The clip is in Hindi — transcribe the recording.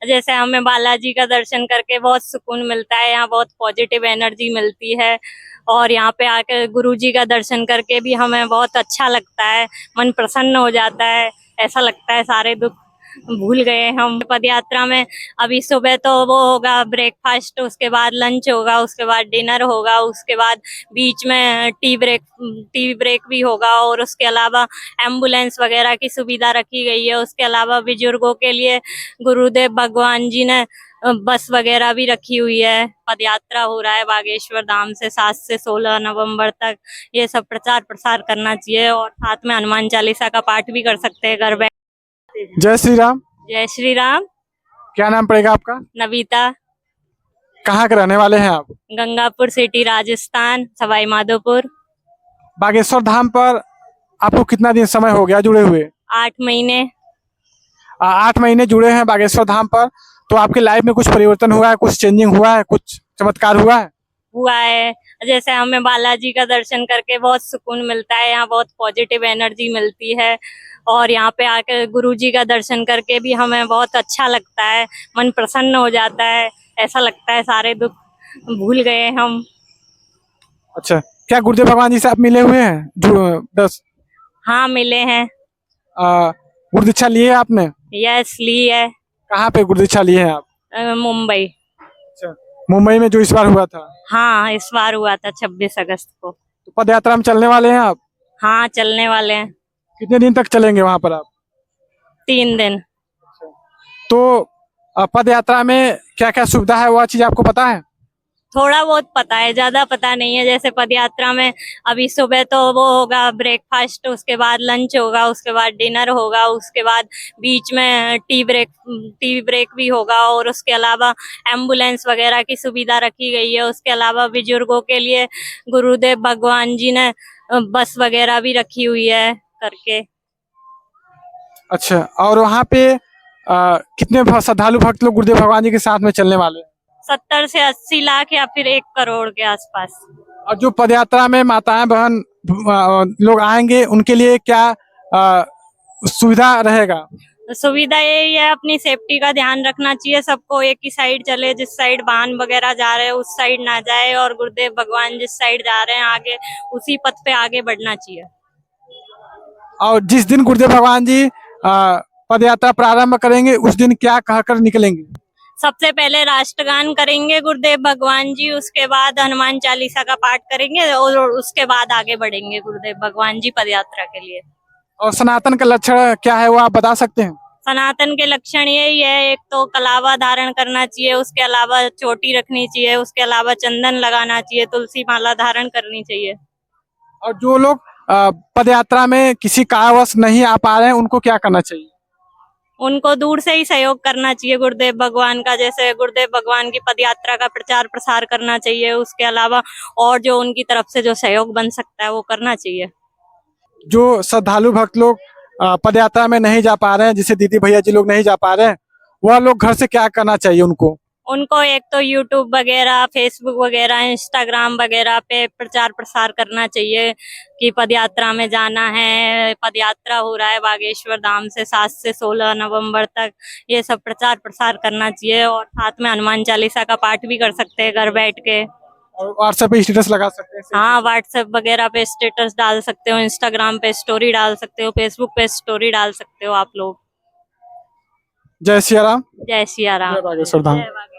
जैसे हमें बालाजी का दर्शन करके बहुत सुकून मिलता है, यहाँ बहुत पॉजिटिव एनर्जी मिलती है। और यहाँ पे आकर गुरु जी का दर्शन करके भी हमें बहुत अच्छा लगता है, मन प्रसन्न हो जाता है। ऐसा लगता है सारे दुख भूल गए हम। पद यात्रा में अभी सुबह तो वो होगा ब्रेकफास्ट, उसके बाद लंच होगा, उसके बाद डिनर होगा, उसके बाद बीच में टी ब्रेक भी होगा। और उसके अलावा एम्बुलेंस वगैरह की सुविधा रखी गई है। उसके अलावा बुजुर्गों के लिए गुरुदेव भगवान जी ने बस वगैरह भी रखी हुई है। पद यात्रा हो रहा है बागेश्वर धाम से 7 से 16 नवंबर तक। ये सब प्रचार प्रसार करना चाहिए और साथ में हनुमान चालीसा का पाठ भी कर सकते हैं घर बैठ। जय श्री राम। जय श्री राम। क्या नाम पड़ेगा आपका? नविता। कहाँ के रहने वाले हैं आप? गंगापुर सिटी, राजस्थान, सवाई माधोपुर। बागेश्वर धाम पर आपको कितना दिन समय हो गया जुड़े हुए? 8 महीने। 8 महीने जुड़े हैं बागेश्वर धाम पर। तो आपके लाइफ में कुछ परिवर्तन हुआ है, कुछ चेंजिंग हुआ है, कुछ चमत्कार हुआ है? हुआ है। जैसे हमें बालाजी का दर्शन करके बहुत सुकून मिलता है, यहाँ बहुत पॉजिटिव एनर्जी मिलती है। और यहाँ पे आकर गुरु जी का दर्शन करके भी हमें बहुत अच्छा लगता है, मन प्रसन्न हो जाता है। ऐसा लगता है सारे दुख भूल गए हम। अच्छा, क्या गुरुदेव भगवान जी से आप मिले हुए हैं? हाँ, मिले हैं। गुरु दीक्षा लिए है आपने? यस, ली है। कहाँ पे गुरु दीक्षा लिए हैं आप? मुंबई। अच्छा, मुंबई में जो इस बार हुआ था? हाँ, इस बार हुआ था 26 अगस्त को। तो पद यात्रा में चलने वाले हैं आप? हाँ, चलने वाले हैं। कितने दिन तक चलेंगे वहां पर आप? 3 दिन। तो पद यात्रा में क्या क्या सुविधा है, वह चीज आपको पता है? थोड़ा बहुत पता है, ज्यादा पता नहीं है। जैसे पद यात्रा में अभी सुबह तो वो होगा ब्रेकफास्ट, उसके बाद लंच होगा, उसके बाद डिनर होगा, उसके बाद बीच में टी ब्रेक भी होगा। और उसके अलावा एम्बुलेंस वगैरह की सुविधा रखी गई है। उसके अलावा बुजुर्गों के लिए गुरुदेव भगवान जी ने बस वगैरह भी रखी हुई है करके। अच्छा, और वहाँ पे कितने श्रद्धालु भक्त लोग गुरुदेव भगवान जी के साथ में चलने वाले हैं? 70 से 80 लाख या फिर 1 करोड़ के आसपास। और जो पदयात्रा में माताएं बहन लोग आएंगे, उनके लिए क्या सुविधा रहेगा? सुविधा यही है, अपनी सेफ्टी का ध्यान रखना चाहिए सबको। एक ही साइड चले, जिस साइड वाहन वगैरह जा रहे हैं उस साइड ना जाए। और गुरुदेव भगवान जिस साइड जा रहे हैं आगे, उसी पथ पे आगे बढ़ना चाहिए। और जिस दिन गुरुदेव भगवान जी पदयात्रा प्रारंभ करेंगे, उस दिन क्या कहकर निकलेंगे? सबसे पहले राष्ट्रगान करेंगे गुरुदेव भगवान जी, उसके बाद हनुमान चालीसा का पाठ करेंगे और उसके बाद आगे बढ़ेंगे गुरुदेव भगवान जी पदयात्रा के लिए। और सनातन का लक्षण क्या है, वो आप बता सकते हैं? सनातन के लक्षण यही है, एक तो कलावा धारण करना चाहिए, उसके अलावा चोटी रखनी चाहिए, उसके अलावा चंदन लगाना चाहिए, तुलसी माला धारण करनी चाहिए। और जो लोग पदयात्रा में किसी कारणवश नहीं आ पा रहे हैं, उनको क्या करना चाहिए? उनको दूर से ही सहयोग करना चाहिए गुरुदेव भगवान का। जैसे गुरुदेव भगवान की पदयात्रा का प्रचार प्रसार करना चाहिए। उसके अलावा और जो उनकी तरफ से जो सहयोग बन सकता है वो करना चाहिए। जो श्रद्धालु भक्त लोग पदयात्रा में नहीं जा पा रहे हैं, जैसे दीदी भैया जी लोग नहीं जा पा रहे हैं, वह लोग घर से क्या करना चाहिए उनको? उनको एक तो यूट्यूब वगैरह, फेसबुक वगैरह, इंस्टाग्राम वगैरह पे प्रचार प्रसार करना चाहिए कि पदयात्रा में जाना है, पदयात्रा हो रहा है बागेश्वर धाम से 7 से 16 नवंबर तक। ये सब प्रचार प्रसार करना चाहिए और साथ में हनुमान चालीसा का पाठ भी कर सकते हैं घर बैठ के। और व्हाट्सएप पे स्टेटस लगा सकते हैं? हाँ, व्हाट्सएप वगैरह पे स्टेटस डाल सकते हो, इंस्टाग्राम पे स्टोरी डाल सकते हो, फेसबुक पे स्टोरी डाल सकते हो आप लोग। जय सिया राम। जय सिया राम। जय बागेश्वर धाम। जय बागेश्वर।